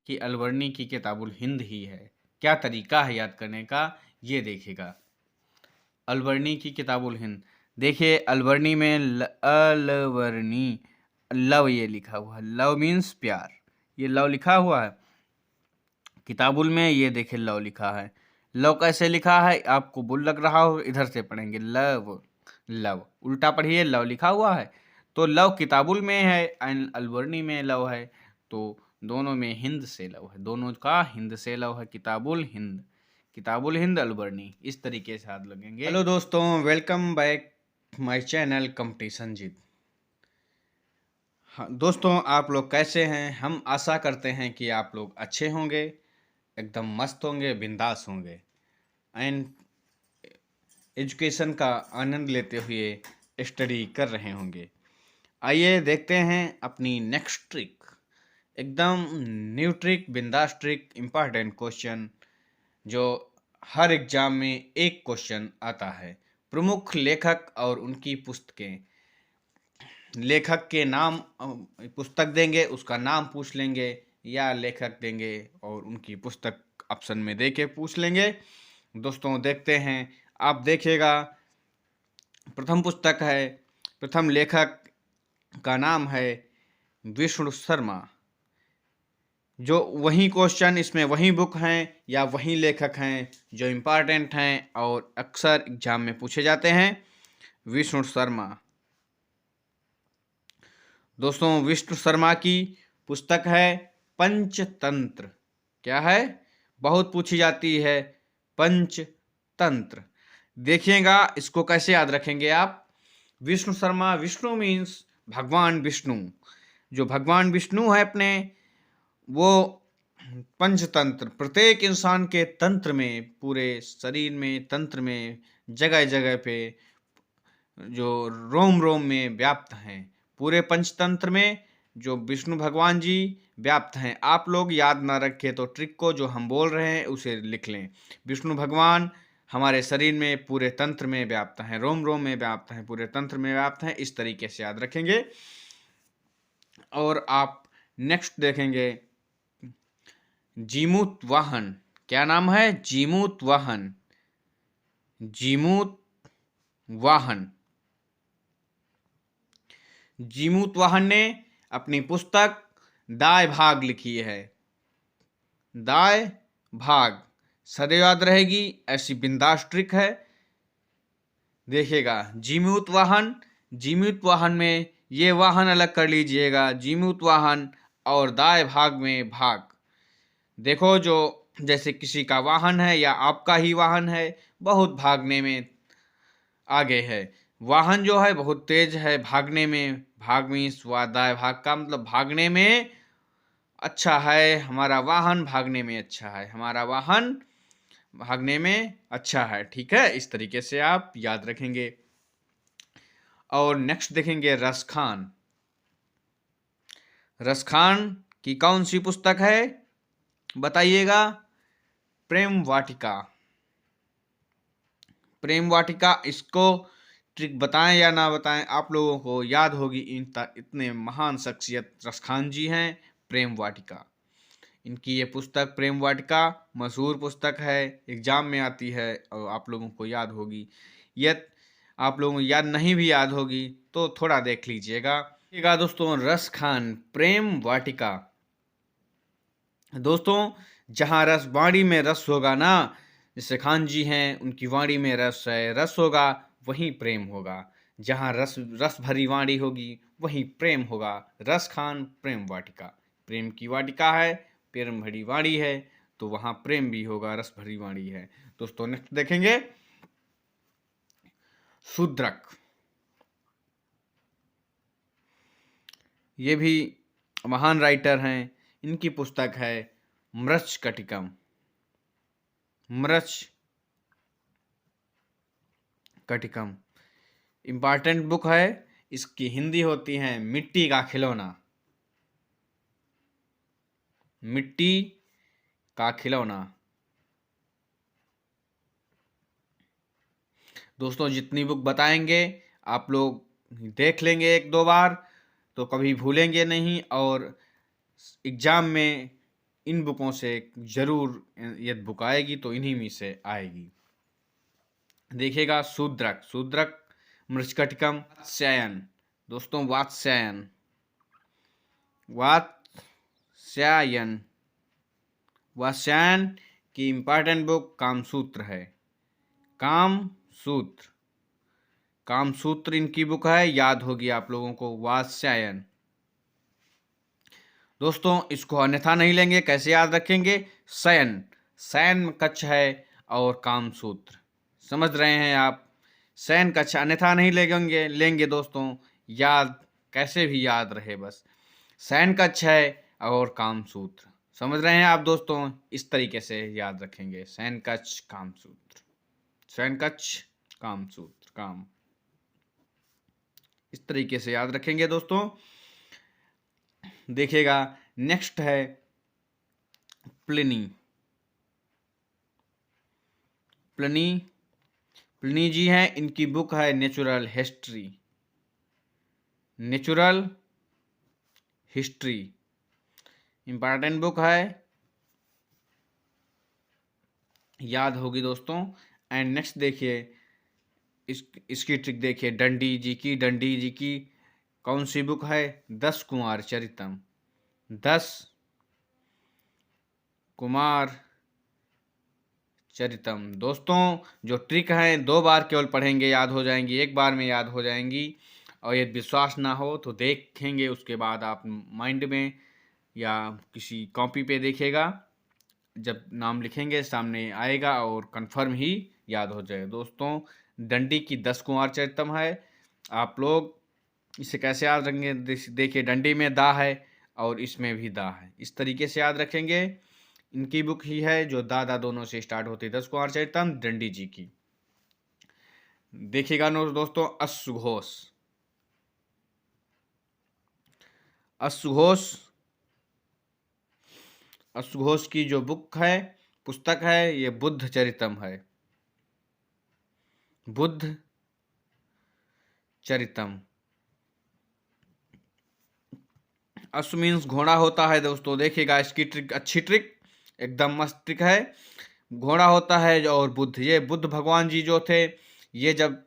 कि अलवर्णी की किताबुल हिंद ही है। क्या तरीका है याद करने का, ये देखिएगा। अलवर्णी की किताबुल हिंद, देखिए अलवर्णी में अलवर्णी लव ये लिखा हुआ है, लव मीन्स प्यार, ये लव लिखा हुआ है। किताबुल में ये देखिए लव लिखा है। लव कैसे लिखा है, आपको बुल लग रहा हो, इधर से पढ़ेंगे लव, लव उल्टा पढ़िए, लव लिखा हुआ है। तो लव किताबुल में है एंड अलवर्णी में लव है, तो दोनों में हिंद से लव है, दोनों का हिंद से लव है। किताबुल हिंद, किताबुल हिंद अलवर्णी, इस तरीके से हाथ लगेंगे। हेलो दोस्तों, welcome back my channel competition Jeet. हाँ दोस्तों, आप लोग कैसे हैं? हम आशा करते हैं कि आप लोग अच्छे होंगे, एकदम मस्त होंगे, बिंदास होंगे एंड एजुकेशन का आनंद लेते हुए स्टडी कर रहे होंगे। आइए देखते हैं अपनी नेक्स्ट ट्रिक, एकदम न्यू ट्रिक, बिंदास ट्रिक, इम्पॉर्टेंट क्वेश्चन जो हर एग्जाम में एक क्वेश्चन आता है। प्रमुख लेखक और उनकी पुस्तकें, लेखक के नाम पुस्तक देंगे, उसका नाम पूछ लेंगे, या लेखक देंगे और उनकी पुस्तक ऑप्शन में दे के पूछ लेंगे। दोस्तों देखते हैं, आप देखिएगा। प्रथम पुस्तक है, प्रथम लेखक का नाम है विष्णु शर्मा। जो वही क्वेश्चन इसमें वही बुक हैं या वही लेखक हैं जो इम्पॉर्टेंट हैं और अक्सर एग्जाम में पूछे जाते हैं। विष्णु शर्मा। दोस्तों विष्णु शर्मा की पुस्तक है पंचतंत्र। क्या है? बहुत पूछी जाती है, पंचतंत्र। देखिएगा इसको कैसे याद रखेंगे आप। विष्णु शर्मा, विष्णु मीन्स भगवान विष्णु। जो भगवान विष्णु है अपने, वो पंचतंत्र, प्रत्येक इंसान के तंत्र में, पूरे शरीर में, तंत्र में, जगह जगह पे, जो रोम रोम में व्याप्त हैं, पूरे पंचतंत्र में जो विष्णु भगवान जी व्याप्त हैं। आप लोग याद ना रखें तो ट्रिक को जो हम बोल रहे हैं उसे लिख लें। विष्णु भगवान हमारे शरीर में पूरे तंत्र में व्याप्त हैं, रोम रोम में व्याप्त हैं, पूरे तंत्र में व्याप्त हैं, इस तरीके से याद रखेंगे। और आप नेक्स्ट देखेंगे जीमूत वाहन। क्या नाम है? जीमूत वाहन। जीमूत वाहन। जीमूत वाहन ने अपनी पुस्तक दाय भाग लिखी है। दाय भाग सदैव याद रहेगी, ऐसी बिंदास ट्रिक है। देखिएगा जीमूत वाहन, जीमूत वाहन में ये वाहन अलग कर लीजिएगा, जीमूत वाहन और दाय भाग में भाग। देखो जो जैसे किसी का वाहन है या आपका ही वाहन है, बहुत भागने में आगे है, वाहन जो है बहुत तेज है भागने में, भाग मीन्स दाय भाग का मतलब भागने में अच्छा है, हमारा वाहन भागने में अच्छा है, हमारा वाहन भागने में अच्छा है। ठीक है, इस तरीके से आप याद रखेंगे। और नेक्स्ट देखेंगे रसखान। रसखान की कौन सी पुस्तक है बताइएगा? प्रेम वाटिका। प्रेम वाटिका। इसको ट्रिक बताएं या ना बताएं, आप लोगों को याद होगी। इतने महान शख्सियत रसखान जी हैं। प्रेम वाटिका, इनकी ये पुस्तक प्रेम वाटिका मशहूर पुस्तक है, एग्जाम में आती है और आप लोगों को याद होगी। यदि आप लोगों को याद नहीं भी याद होगी तो थोड़ा देख लीजिएगा। दोस्तों रसखान, प्रेम वाटिका। दोस्तों जहाँ रस, वाणी में रस होगा ना, जैसे खान जी हैं उनकी वाणी में रस है, रस होगा वहीं प्रेम होगा। जहाँ रस, रस भरी वाणी होगी वहीं प्रेम होगा। रस खान प्रेम वाटिका, प्रेम की वाटिका है, प्रेम भरी वाणी है, तो वहाँ प्रेम भी होगा, रस भरी वाणी है। दोस्तों नेक्स्ट देखेंगे शूद्रक। ये भी महान राइटर हैं, इनकी पुस्तक है मृच्छकटिकम। मृच्छकटिकम इम्पॉर्टेंट बुक है। इसकी हिंदी होती है मिट्टी का खिलौना। मिट्टी का खिलौना। दोस्तों जितनी बुक बताएंगे आप लोग देख लेंगे एक दो बार, तो कभी भूलेंगे नहीं और एग्जाम में इन बुकों से जरूर, यदि बुक आएगी तो इन्हीं में से आएगी। देखिएगा शूद्रक, शूद्रक मृच्छकटिकम वात्स्यायन। दोस्तों वात्स्यायन, वात्स्यायन, वात्स्यायन की इंपॉर्टेंट बुक कामसूत्र है। कामसूत्र, कामसूत्र इनकी बुक है, याद होगी आप लोगों को, वात्स्यायन। दोस्तों इसको अन्यथा नहीं लेंगे, कैसे याद रखेंगे? शयन, शयन कक्ष है और कामसूत्र, समझ रहे हैं आप? शयन कक्ष अन्यथा नहीं लेंगे दोस्तों, याद कैसे भी याद रहे, बस शयन कक्ष है और कामसूत्र, समझ रहे हैं आप दोस्तों? इस तरीके से याद रखेंगे, शयन कक्ष कामसूत्र, शयन कक्ष कामसूत्र, काम, इस तरीके से याद रखेंगे दोस्तों। देखिएगा नेक्स्ट है प्लिनी। प्लिनी, प्लिनी जी हैं, इनकी बुक है natural history, natural history important book है, याद होगी दोस्तों। एंड नेक्स्ट देखिए, इसकी ट्रिक देखिए, डंडी जी की, डंडी जी की कौन सी बुक है? 10 कुमार चरितम, 10 कुमार चरितम। दोस्तों जो ट्रिक है 2 बार केवल पढ़ेंगे याद हो जाएंगी, 1 बार में याद हो जाएंगी। और यदि विश्वास ना हो तो देखेंगे, उसके बाद आप माइंड में या किसी कॉपी पे देखिएगा, जब नाम लिखेंगे सामने आएगा और कंफर्म ही याद हो जाए। दोस्तों डंडी की 10 कुमार चरितम है, आप लोग इसे कैसे याद रखेंगे? देखिए डंडी में दा है और इसमें भी दा है, इस तरीके से याद रखेंगे। इनकी बुक ही है जो दादा दोनों से स्टार्ट होती है, 10 कुमार चरितम डंडी जी की। देखिएगा दोस्तों अश्वघोष, अश्वघोष, अश्वघोष की जो बुक है, पुस्तक है, ये बुद्ध चरितम है, बुद्ध चरितम। अश्व मीन्स घोड़ा होता है दोस्तों, देखिएगा इसकी ट्रिक, अच्छी ट्रिक, एकदम मस्त ट्रिक है। घोड़ा होता है और बुद्ध, ये बुद्ध भगवान जी जो थे, ये जब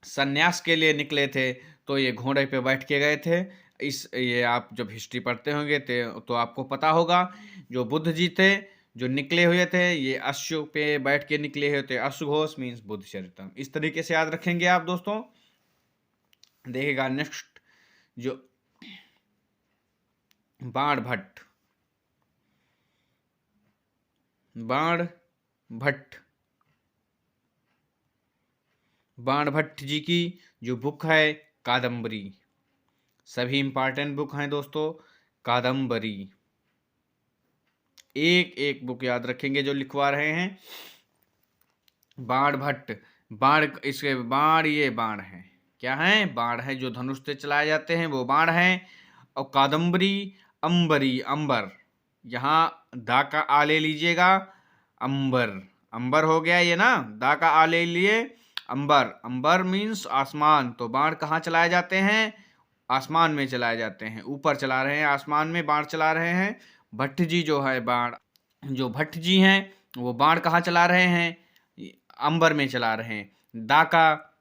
सन्यास के लिए निकले थे तो ये घोड़े पे बैठ के गए थे। ये आप जब हिस्ट्री पढ़ते होंगे तो आपको पता होगा, जो बुद्ध जी थे जो निकले हुए थे, ये अश्व पे बैठ के निकले हुए थे। अश्वघोष मीन्स बुद्ध चरितम, इस तरीके से याद रखेंगे आप दोस्तों। देखिएगा नेक्स्ट जो बाण भट्ट, बाण भट्ट, बाण भट्ट जी की जो बुक है कादम्बरी, सभी इंपॉर्टेंट बुक हैं दोस्तों, कादम्बरी, एक एक बुक याद रखेंगे जो लिखवा रहे हैं। बाण भट्ट, बाण, इसके बाण, ये बाण है, क्या है? बाण है, जो धनुष से चलाए जाते हैं वो बाण है। और कादम्बरी, अंबरी, अंबर, यहाँ दा का आ ले लीजिएगा, अंबर, अंबर हो गया ये ना, दा का आ ले लिए, अंबर, अंबर मीन्स आसमान। तो बाण कहाँ चलाए जाते हैं? आसमान में चलाए जाते हैं, ऊपर चला रहे हैं, आसमान में बाण चला रहे हैं। भट्ट जी जो है बाण, जो भट्ट जी हैं वो बाण कहाँ चला रहे हैं? अंबर में चला रहे हैं। दा का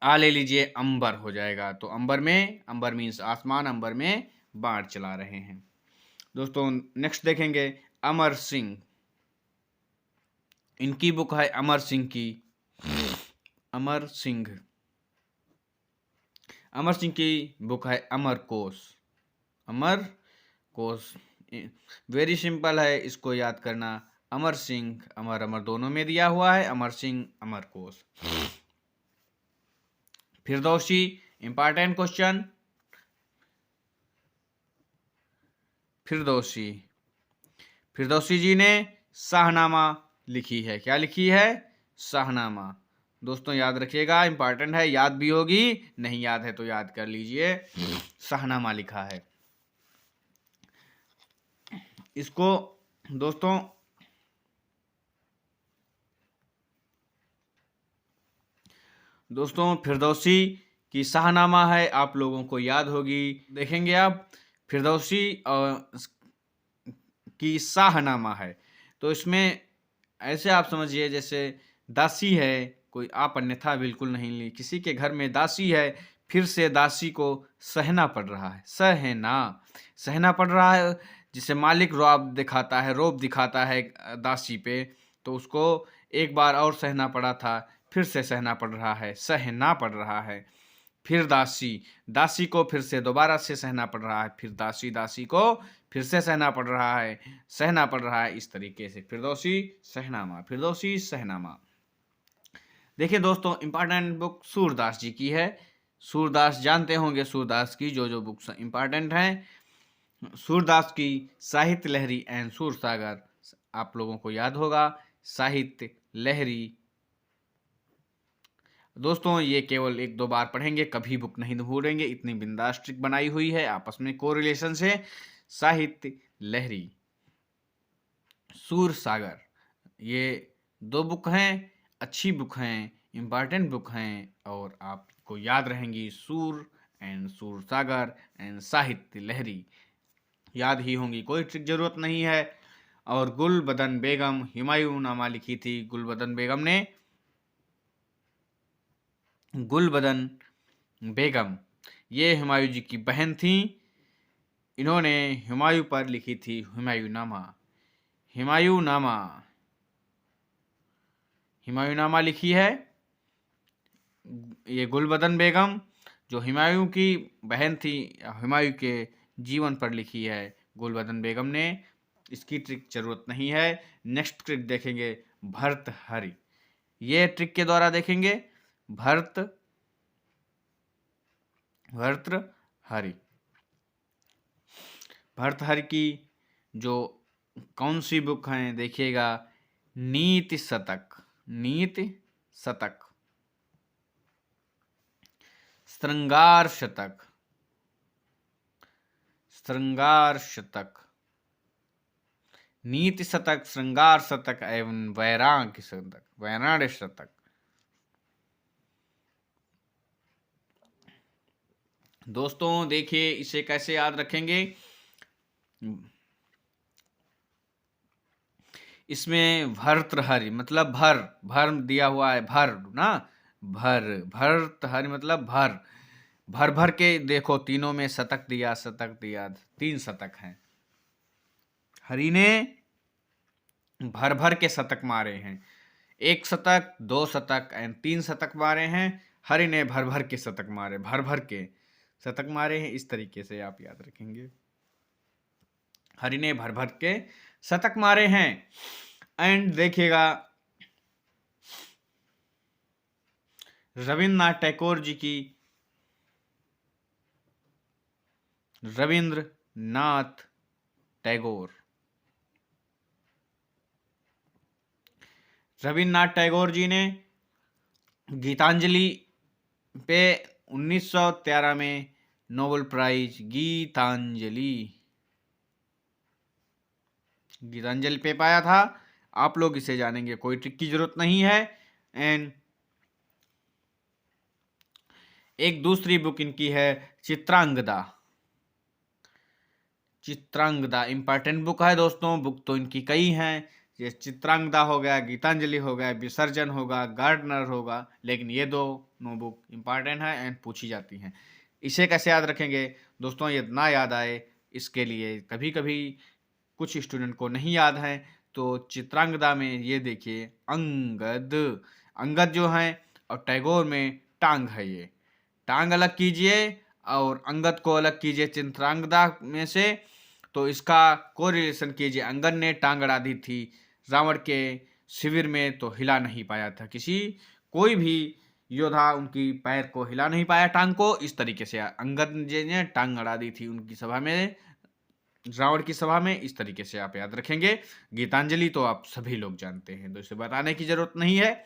आ ले लीजिए, अंबर हो जाएगा। तो अंबर में, अंबर मीन्स आसमान, अंबर में बाण चला रहे हैं। दोस्तों नेक्स्ट देखेंगे अमर सिंह, इनकी बुक है अमर सिंह की, अमर सिंह, अमर सिंह की बुक है अमर कोश, अमर कोश, वेरी सिंपल है इसको याद करना, अमर सिंह, अमर अमर दोनों में दिया हुआ है, अमर सिंह अमर कोश। फिरदौसी, इंपॉर्टेंट क्वेश्चन, फिरदौसी, फिरदौसी जी ने शाहनामा लिखी है, क्या लिखी है? शाहनामा। दोस्तों याद रखिएगा, इंपॉर्टेंट है, याद भी होगी, नहीं याद है तो याद कर लीजिए, शाहनामा लिखा है इसको। दोस्तों दोस्तों फिरदौसी की शाहनामा है, आप लोगों को याद होगी, देखेंगे आप फिरदौसी की शाहनामा है। तो इसमें ऐसे आप समझिए जैसे दासी है, कोई आप अन्यथा बिल्कुल नहीं ली, किसी के घर में दासी है, फिर से दासी को सहना पड़ रहा है, सहना पड़ रहा है, जिसे मालिक रौब दिखाता है दासी पे, तो उसको एक बार और सहना पड़ा था, फिर से सहना पड़ रहा है, सहना पड़ रहा है। फिर दासी को फिर से दोबारा से सहना पड़ रहा है, फिर दासी को फिर से सहना पड़ रहा है, इस तरीके से फिरदौसी सहनामा। देखिए दोस्तों, इंपॉर्टेंट बुक सूरदास जी की है। सूरदास जानते होंगे, सूरदास की जो बुक्स इंपॉर्टेंट हैं। सूरदास की साहित्य लहरी एंड सूरसागर आप लोगों को याद होगा। साहित्य लहरी दोस्तों ये केवल 1-2 बार पढ़ेंगे, कभी बुक नहीं भूलेंगे, इतनी बिंदास ट्रिक बनाई हुई है आपस में कोरिलेशन से। साहित्य लहरी, सूरसागर, ये 2 बुक हैं, अच्छी बुक हैं, इंपॉर्टेंट बुक हैं और आपको याद रहेंगी। सूरसागर एंड साहित्य लहरी याद ही होंगी, कोई ट्रिक जरूरत नहीं है। और गुलबदन बेगम हुमायूं नामा लिखी थी। गुलबदन बेगम ये हुमायूं जी की बहन थी। इन्होंने हुमायूं पर लिखी थी हुमायूंनामा लिखी है। ये गुलबदन बेगम जो हुमायूं की बहन थी, हुमायूं के जीवन पर लिखी है गुलबदन बेगम ने। इसकी ट्रिक जरूरत नहीं है। नेक्स्ट ट्रिक देखेंगे भर्तृहरि। ये ट्रिक के द्वारा देखेंगे भर्तृहरि की जो कौन सी बुक है देखिएगा, नीति शतक, श्रृंगार शतक, नीति शतक, श्रृंगार शतक एवं वैराग्य शतक। दोस्तों देखिए इसे कैसे याद रखेंगे। इसमें भर्तृहरि मतलब भर दिया हुआ है, भर्तृहरि मतलब भर के देखो, तीनों में शतक दिया, 3 शतक हैं। हरि ने भर के शतक मारे हैं, 1 शतक, 2 शतक एंड 3 शतक मारे हैं। हरि ने भर के शतक मारे, भर के शतक मारे हैं, इस तरीके से आप याद रखेंगे। हरि ने भर के शतक मारे हैं। एंड देखिएगा रविन्द्रनाथ टैगोर जी की, रविन्द्रनाथ टैगोर जी ने गीतांजलि पे 1913 में नोबेल प्राइज गीतांजलि पे पाया था। आप लोग इसे जानेंगे, कोई ट्रिक की जरूरत नहीं है। एंड एक दूसरी बुक इनकी है चित्रांगदा इंपॉर्टेंट बुक है दोस्तों। बुक तो इनकी कई हैं, ये चित्रांगदा हो गया, गीतांजलि हो गया, विसर्जन होगा, गार्डनर होगा, लेकिन ये दोनों बुक इंपॉर्टेंट है एंड पूछी जाती हैं। इसे कैसे याद रखेंगे दोस्तों, ये ना याद आए इसके लिए, कभी कभी कुछ स्टूडेंट को नहीं याद है, तो चित्रांगदा में ये देखिए अंगद जो है, और टैगोर में टांग है। ये टांग अलग कीजिए और अंगद को अलग कीजिए चित्रांगदा में से, तो इसका कोरिलेशन कीजिए। अंगद ने टांग अड़ा दी थी रावण के शिविर में, तो हिला नहीं पाया था कोई भी योद्धा उनकी पैर को हिला नहीं पाया, टांग को। इस तरीके से अंगद ने टांग अड़ा दी थी उनकी सभा में, रावण की सभा में। इस तरीके से आप याद रखेंगे। गीतांजलि तो आप सभी लोग जानते हैं, तो इसे बताने की जरूरत नहीं है।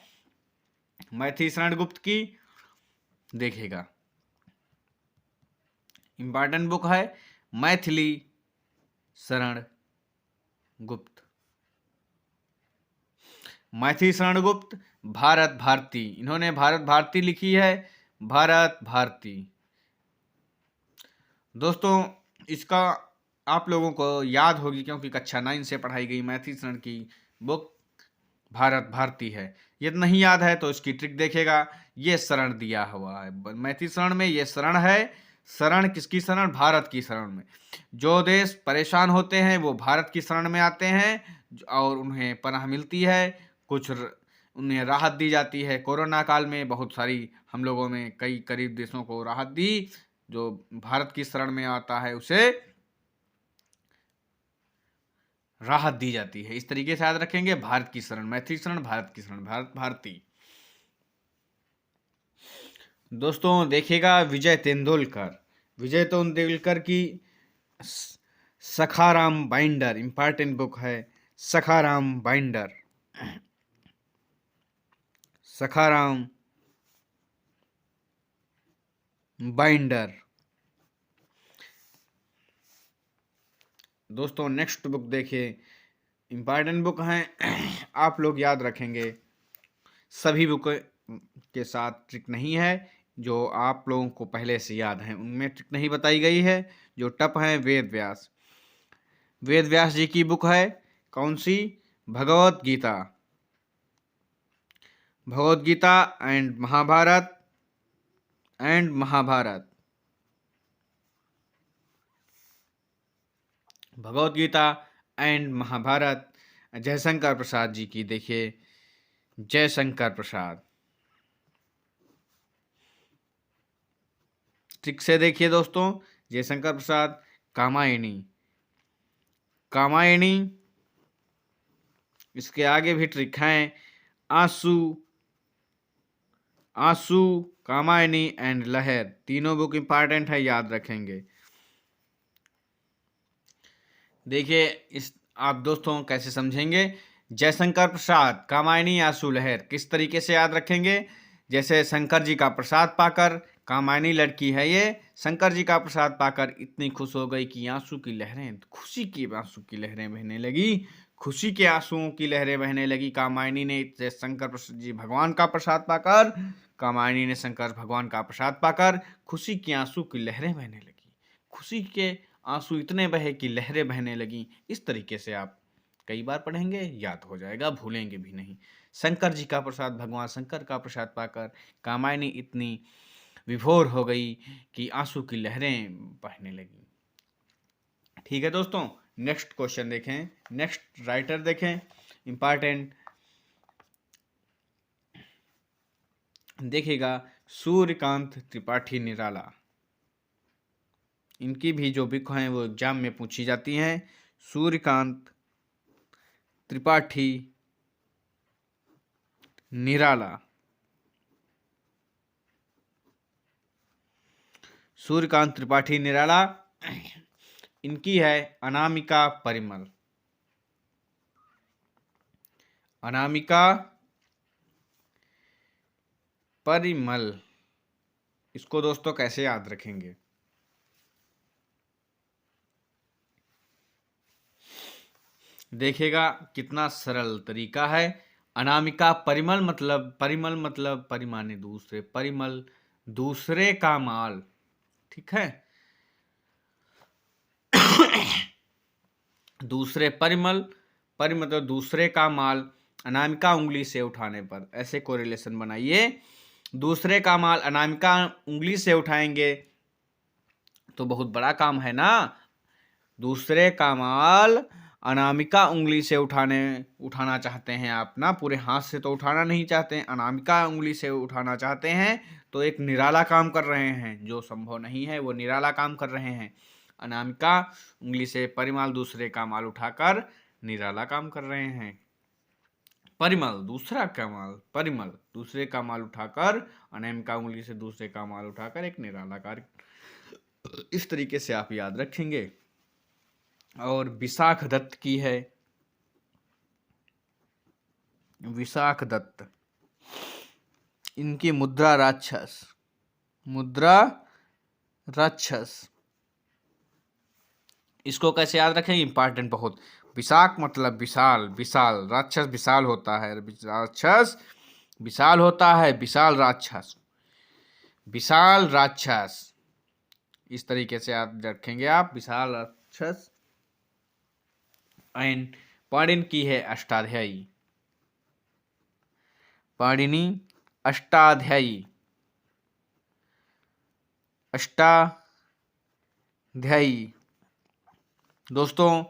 मैथिली शरण गुप्त की देखिएगा, इंपॉर्टेंट बुक है मैथिली शरण गुप्त। भारत भारती, इन्होंने भारत भारती लिखी है, भारत भारती। दोस्तों इसका आप लोगों को याद होगी क्योंकि कक्षा 9 से पढ़ाई गई मैथिली शरण की बुक भारत भारती है। यदि नहीं याद है तो इसकी ट्रिक देखेगा। ये शरण दिया हुआ है मैथिली शरण में, ये शरण है। शरण किसकी शरण? भारत की शरण में। जो देश परेशान होते हैं वो भारत की शरण में आते हैं और उन्हें पनाह मिलती है, उन्हें राहत दी जाती है। कोरोना काल में बहुत सारी हम लोगों ने कई करीब देशों को राहत दी। जो भारत की शरण में आता है उसे राहत दी जाती है। इस तरीके से याद रखेंगे, भारत की शरण, मैथिली शरण, भारत की शरण, भारत भारती। दोस्तों देखिएगा विजय तेंदुलकर, विजय तेंदुलकर की सखाराम बाइंडर, इंपॉर्टेंट बुक है सखाराम बाइंडर, सखाराम बाइंडर। दोस्तों नेक्स्ट बुक देखिए, इंपॉर्टेंट बुक हैं, आप लोग याद रखेंगे। सभी बुक के साथ ट्रिक नहीं है, जो आप लोगों को पहले से याद हैं उनमें ट्रिक नहीं बताई गई है। जो टप है वेद व्यास, वेद व्यास जी की बुक है। कौन सी? Bhagavad Gita, Bhagavad Gita and Mahabharata, and Mahabharata, Bhagavad Gita and Mahabharata. Jaishankar Prasad ji की देखिए, जयशंकर प्रसाद। ट्रिक से देखिए दोस्तों, जयशंकर प्रसाद। कामायनी, कामायनी। इसके आगे भी ट्रिक हैं, आंसू, आंसू, कामायनी एंड लहर। तीनों बुक इंपॉर्टेंट है, याद रखेंगे। देखिए इस आप दोस्तों कैसे समझेंगे। जयशंकर प्रसाद, कामायनी, आंसू, लहर किस तरीके से याद रखेंगे? जैसे शंकर जी का प्रसाद पाकर, कामायनी लड़की है ये, शंकर जी का प्रसाद पाकर इतनी खुश हो गई कि आंसू की लहरें, खुशी की आंसू की लहरें बहने लगी, खुशी के आंसुओं की लहरें बहने लगी। कामायनी ने शंकर जी भगवान का प्रसाद पाकर, कामायनी ने शंकर भगवान का प्रसाद पाकर खुशी की आंसू की लहरें बहने लगी, खुशी के आंसू इतने बहे कि लहरें बहने लगी। इस तरीके से आप कई बार पढ़ेंगे, याद हो जाएगा, भूलेंगे भी नहीं। शंकर जी का प्रसाद, भगवान शंकर का प्रसाद पाकर कामायनी इतनी विभोर हो गई कि आंसू की लहरें बहने लगी। ठीक है दोस्तों, नेक्स्ट क्वेश्चन देखें, नेक्स्ट राइटर देखें, इंपॉर्टेंट देखिएगा, सूर्यकांत त्रिपाठी निराला। इनकी भी जो बुक हैं वो एग्जाम में पूछी जाती हैं। सूर्यकांत त्रिपाठी निराला, सूर्यकांत त्रिपाठी निराला। इनकी है अनामिका परिमल, अनामिका परिमल। इसको दोस्तों कैसे याद रखेंगे? देखिएगा कितना सरल तरीका है। अनामिका परिमल मतलब, परिमल मतलब परिमाने दूसरे, परिमल दूसरे का माल। ठीक है, दूसरे परिमल, परिमल मतलब दूसरे का माल, अनामिका उंगली से उठाने पर। ऐसे कोरिलेशन बनाइए, दूसरे का माल अनामिका उंगली से उठाएंगे तो बहुत बड़ा काम है ना। दूसरे का माल अनामिका उंगली से उठाना चाहते हैं आप ना, पूरे हाथ से तो उठाना नहीं चाहते हैं, अनामिका उंगली से उठाना चाहते हैं, तो एक निराला काम कर रहे हैं। जो संभव नहीं है वो निराला काम कर रहे हैं। अनामिका उंगली से परिमल दूसरे का माल उठाकर निराला काम कर रहे हैं। परिमल दूसरा का माल, परिमल दूसरे का माल उठाकर, अनामिका उंगली से दूसरे का माल उठाकर एक निराला कार्य। इस तरीके से आप याद रखेंगे। और विशाख दत्त की है, विशाख दत्त। इनकी मुद्रा राक्षस, मुद्रा राक्षस। इसको कैसे याद रखें? इंपॉर्टेंट बहुत। विशाख मतलब विशाल, विशाल, राक्षस विशाल होता है, राक्षस विशाल होता है, विशाल राक्षस, विशाल राक्षस। इस तरीके से याद रखेंगे आप, विशाल राक्षस। एंड पाणिनि की है अष्टाध्यायी। पाणिनि अष्टाध्यायी, अष्टाध्यायी दोस्तों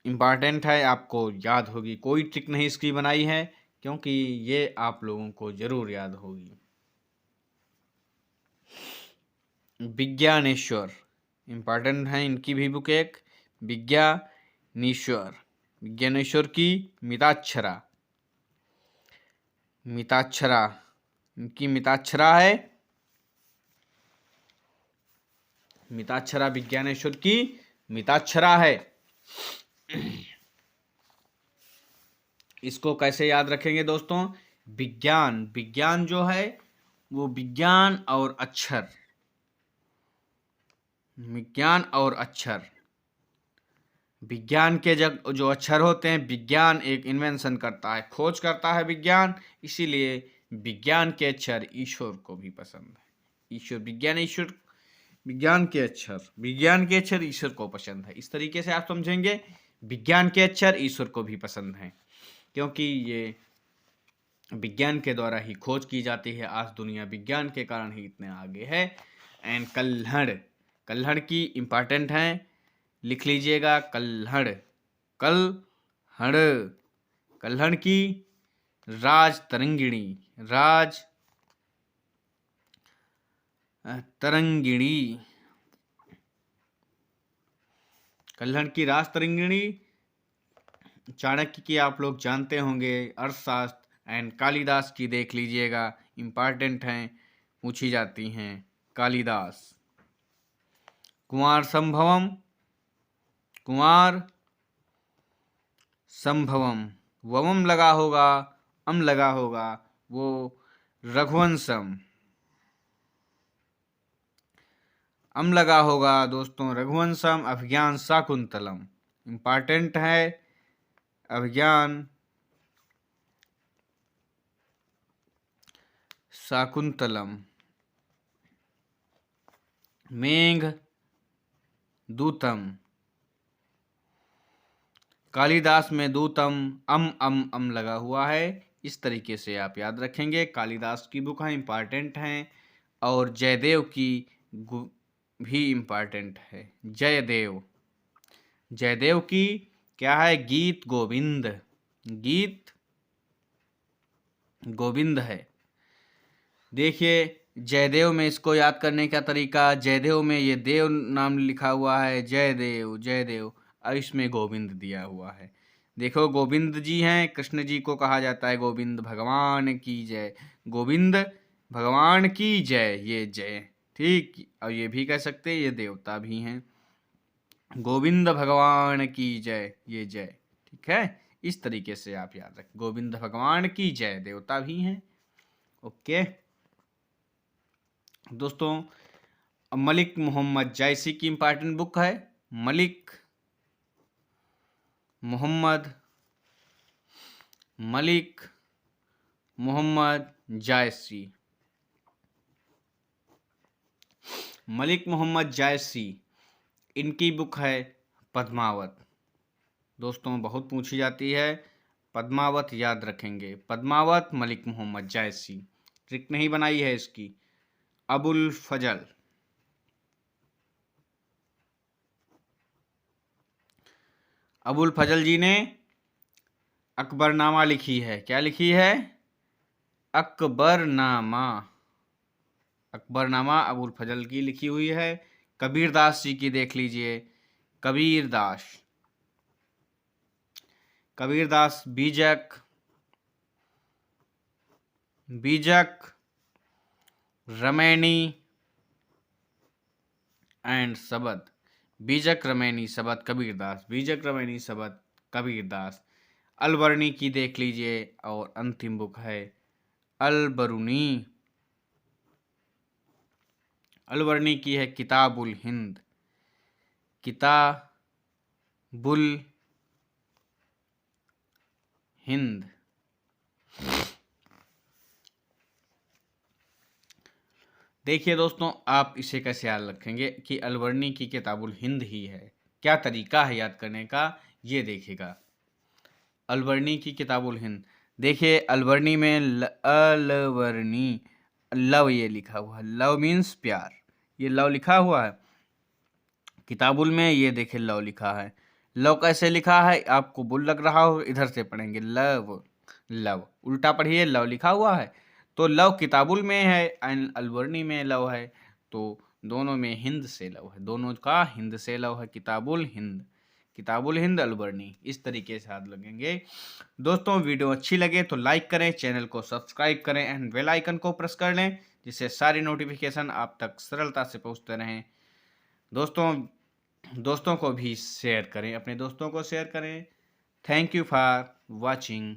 इम्पॉर्टेंट है, आपको याद होगी, कोई ट्रिक नहीं इसकी बनाई है, क्योंकि ये आप लोगों को जरूर याद होगी। विज्ञानेश्वर इम्पॉर्टेंट है, इनकी भी बुक एक, विज्ञानेश्वर। विज्ञानेश्वर की मिताक्षरा, मिताक्षरा, इनकी मिताक्षरा है, मिताक्षरा, विज्ञानेश्वर की मिताक्षरा है। इसको कैसे याद रखेंगे दोस्तों? विज्ञान, विज्ञान जो है वो विज्ञान और अक्षर, विज्ञान और अक्षर, विज्ञान के जो अक्षर होते हैं, विज्ञान एक इन्वेंशन करता है, खोज करता है विज्ञान, इसीलिए विज्ञान के अक्षर ईश्वर को भी पसंद है। ईश्वर, विज्ञान, ईश्वर, विज्ञान के अक्षर, विज्ञान के अक्षर ईश्वर को पसंद है। इस तरीके से आप समझेंगे, विज्ञान के अक्षर ईश्वर को भी पसंद है, क्योंकि ये विज्ञान के द्वारा ही खोज की जाती है। आज दुनिया विज्ञान के कारण ही इतने आगे है। एंड कल्हड़, कल्हड़ की इम्पॉर्टेंट है, लिख लीजिएगा, कल्हड़, कल्हड़, कल्हड़ की राज तरंगिणी, राज तरंगिणी, कल्हड़ की राज तरंगिणी। चाणक्य की आप लोग जानते होंगे, अर्थशास्त्र। एंड कालिदास की देख लीजिएगा, इम्पॉर्टेंट हैं, पूछी जाती हैं। कालिदास, कुमार संभवम, कुमार संभवम, वमम लगा होगा, अम लगा होगा, वो रघुवंशम, अम लगा होगा दोस्तों, रघुवंशम। अभिज्ञान शाकुंतलम, इम्पॉर्टेंट है, अभिज्ञान शाकुंतलम। मेघ दूतम, कालिदास में दूतम, अम लगा हुआ है। इस तरीके से आप याद रखेंगे। कालिदास की बुक है, इम्पॉर्टेंट हैं। और जयदेव की भी इम्पॉर्टेंट है। जयदेव, जयदेव की क्या है? गीत गोविंद, गीत गोविंद है। देखिए जयदेव में इसको याद करने का तरीका, जयदेव में ये देव नाम लिखा हुआ है, जयदेव, जयदेव, और इसमें गोविंद दिया हुआ है। देखो गोविंद जी हैं, कृष्ण जी को कहा जाता है गोविंद भगवान की जय, गोविंद भगवान की जय, ये जय, ठीक। और ये भी कह सकते हैं ये देवता भी हैं, गोविंद भगवान की जय, ये जय, ठीक है। इस तरीके से आप याद रखें, गोविंद भगवान की जय, देवता भी हैं। ओके दोस्तों, मलिक मोहम्मद जायसी की इंपॉर्टेंट बुक है, मलिक मोहम्मद जायसी, मलिक मोहम्मद जायसी, इनकी बुक है पद्मावत। दोस्तों बहुत पूछी जाती है, पद्मावत याद रखेंगे, पद्मावत, मलिक मोहम्मद जायसी। ट्रिक नहीं बनाई है इसकी। अबुल फजल, अबुल फजल जी ने अकबरनामा लिखी है। क्या लिखी है? अकबरनामा, अकबरनामा अबुल फजल की लिखी हुई है। कबीरदास जी की देख लीजिए, कबीरदास, कबीरदास बीजक, बीजक रमैनी एंड सबद, बीजक रमैनी सबद कबीरदास, बीजक रमैनी सबद कबीरदास। अलबरनी की देख लीजिए, और अंतिम बुक है अलबरूनी, अलबरनी की है किताबुल हिंद, किताबुल हिंद। देखिए दोस्तों, आप इसे कैसे याद रखेंगे कि अलबरनी की किताबुल हिंद ही है। क्या तरीका है याद करने का ये देखिएगा, अलवर्णी की किताबुल हिंद। देखिए अलवर्णी में अलवर्णी लव ये लिखा हुआ है, लव मीन्स प्यार, ये लव लिखा हुआ है। किताबुल में ये देखिए लव लिखा है। लव कैसे लिखा है, आपको बुल लग रहा हो, इधर से पढ़ेंगे लव, लव उल्टा पढ़िए, लव लिखा हुआ है। तो लव किताबुल में है एंड अलवर्णी में लव है, तो दोनों में हिंद से लव है, दोनों का हिंद से लव है। किताबुल हिंद, किताबुल हिंद अलवर्णी, इस तरीके से हाथ लगेंगे। दोस्तों वीडियो अच्छी लगे तो लाइक करें, चैनल को सब्सक्राइब करें एंड बेल आइकन को प्रेस कर लें, जिससे सारी नोटिफिकेशन आप तक सरलता से पहुंचते रहें। दोस्तों को भी शेयर करें, अपने दोस्तों को शेयर करें। Thank you for watching.